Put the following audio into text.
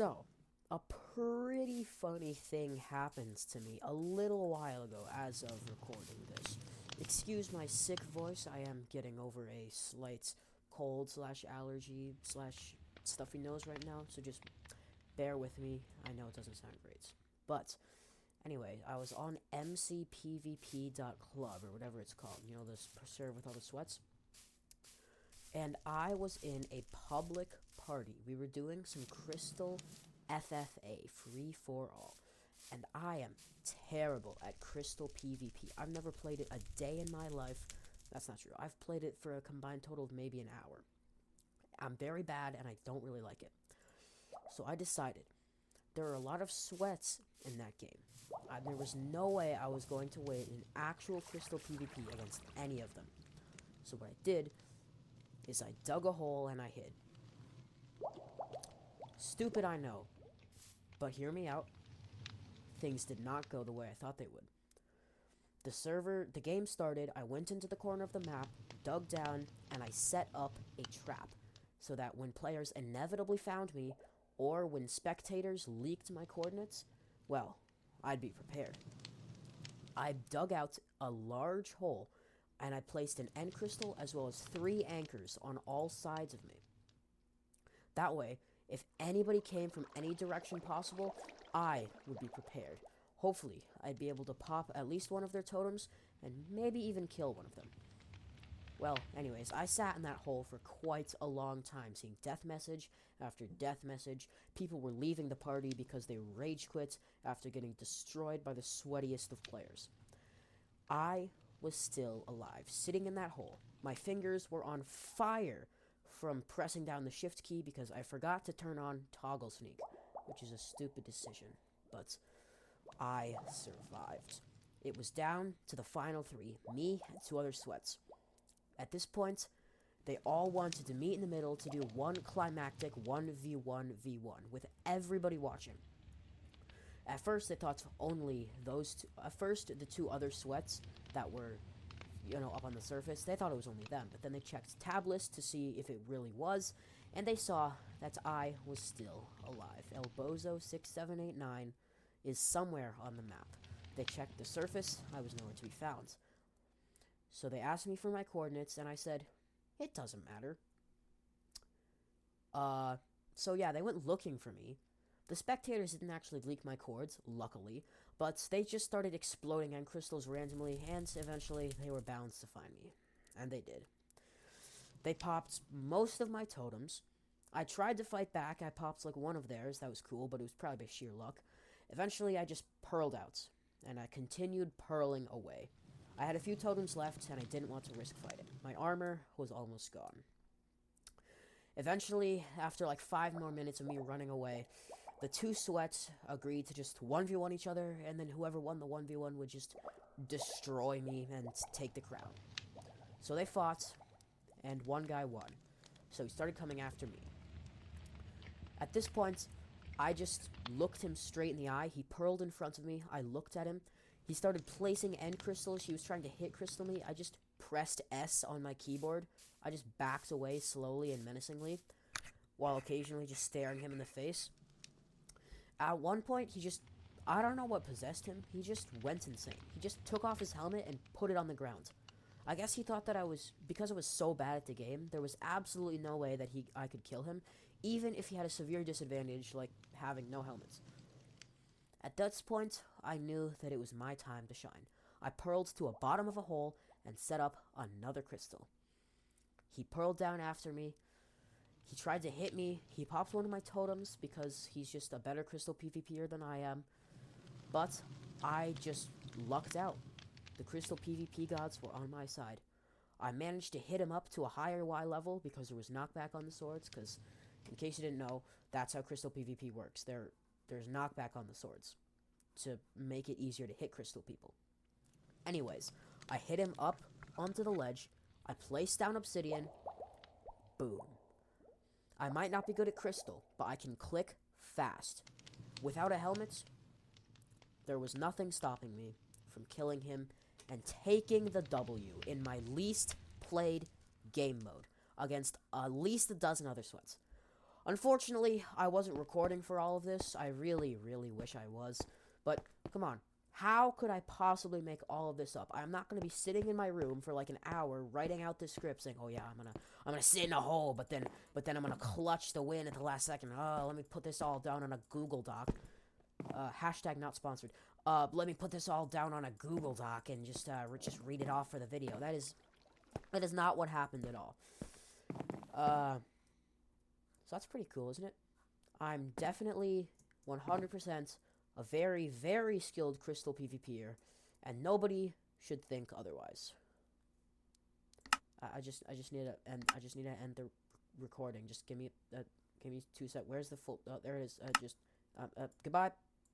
So, a pretty funny thing happens to me a little while ago as of recording this. Excuse my sick voice, I am getting over a slight cold slash allergy slash stuffy nose right now, so just bear with me. I know it doesn't sound great. But, anyway, I was on mcpvp.club, or whatever it's called. You know, this server with all the sweats? And I was in a public party. We were doing some Crystal FFA, free for all. And I am terrible at Crystal PvP. I've never played it a day in my life. That's not true. I've played it for a combined total of maybe an hour. I'm very bad and I don't really like it. So I decided there are a lot of sweats in that game. There was no way I was going to win an actual Crystal PvP against any of them. So what I did is I dug a hole and I hid. Stupid, I know. But hear me out. Things did not go the way I thought they would. The game started, I went into the corner of the map, dug down, and I set up a trap. So that when players inevitably found me, or when spectators leaked my coordinates, well, I'd be prepared. I dug out a large hole, and I placed an end crystal as well as 3 anchors on all sides of me. That way, if anybody came from any direction possible, I would be prepared. Hopefully, I'd be able to pop at least one of their totems, and maybe even kill one of them. Well, anyways, I sat in that hole for quite a long time, seeing death message after death message. People were leaving the party because they rage quit after getting destroyed by the sweatiest of players. I was still alive, sitting in that hole. My fingers were on fire from pressing down the shift key because I forgot to turn on toggle sneak, which is a stupid decision, but I survived. It was down to the final 3, me and 2 other sweats. At this point, they all wanted to meet in the middle to do one climactic 1v1v1 with everybody watching. At first, they thought only those two. At first, the 2 other sweats that were, up on the surface, they thought it was only them. But then they checked tab list to see if it really was, and they saw that I was still alive. Elbozo6789 is somewhere on the map. They checked the surface, I was nowhere to be found. So they asked me for my coordinates, and I said, it doesn't matter. So yeah, they went looking for me. The spectators didn't actually leak my cords, luckily, but they just started exploding end crystals randomly, and eventually they were bound to find me. And they did. They popped most of my totems. I tried to fight back, I popped like one of theirs, that was cool, but it was probably by sheer luck. Eventually I just pearled out, and I continued pearling away. I had a few totems left, and I didn't want to risk fighting. My armor was almost gone. Eventually, after like 5 more minutes of me running away, the 2 sweats agreed to just 1v1 each other, and then whoever won the 1v1 would just destroy me and take the crown. So they fought, and one guy won. So he started coming after me. At this point, I just looked him straight in the eye. He pearled in front of me. I looked at him. He started placing end crystals. He was trying to hit crystal me. I just pressed S on my keyboard. I just backed away slowly and menacingly, while occasionally just staring him in the face. At one point, I don't know what possessed him. He just went insane. He just took off his helmet and put it on the ground. I guess he thought that because I was so bad at the game, there was absolutely no way that I could kill him, even if he had a severe disadvantage, like having no helmets. At that point, I knew that it was my time to shine. I pearled to a bottom of a hole and set up another crystal. He pearled down after me. He tried to hit me. He popped one of my totems because he's just a better Crystal PvPer than I am. But I just lucked out. The Crystal PvP gods were on my side. I managed to hit him up to a higher Y level because there was knockback on the swords, because, in case you didn't know, that's how Crystal PvP works. There's knockback on the swords to make it easier to hit crystal people. Anyways, I hit him up onto the ledge. I placed down obsidian. Boom. I might not be good at crystal, but I can click fast. Without a helmet, there was nothing stopping me from killing him and taking the W in my least played game mode against at least a dozen other sweats. Unfortunately, I wasn't recording for all of this. I really, really wish I was. But, come on. How could I possibly make all of this up? I'm not going to be sitting in my room for like an hour writing out this script saying, "Oh yeah, I'm gonna sit in a hole, but then I'm gonna clutch the win at the last second. Oh, let me put this all down on a Google Doc. Hashtag not sponsored. Let me put this all down on a Google Doc and just read it off for the video." That is not what happened at all. So that's pretty cool, isn't it? I'm definitely 100% a very, very skilled crystal PvPer, and nobody should think otherwise. I just need to end the recording. Just give me 2 seconds. Where's the full? Oh, there it is. Goodbye.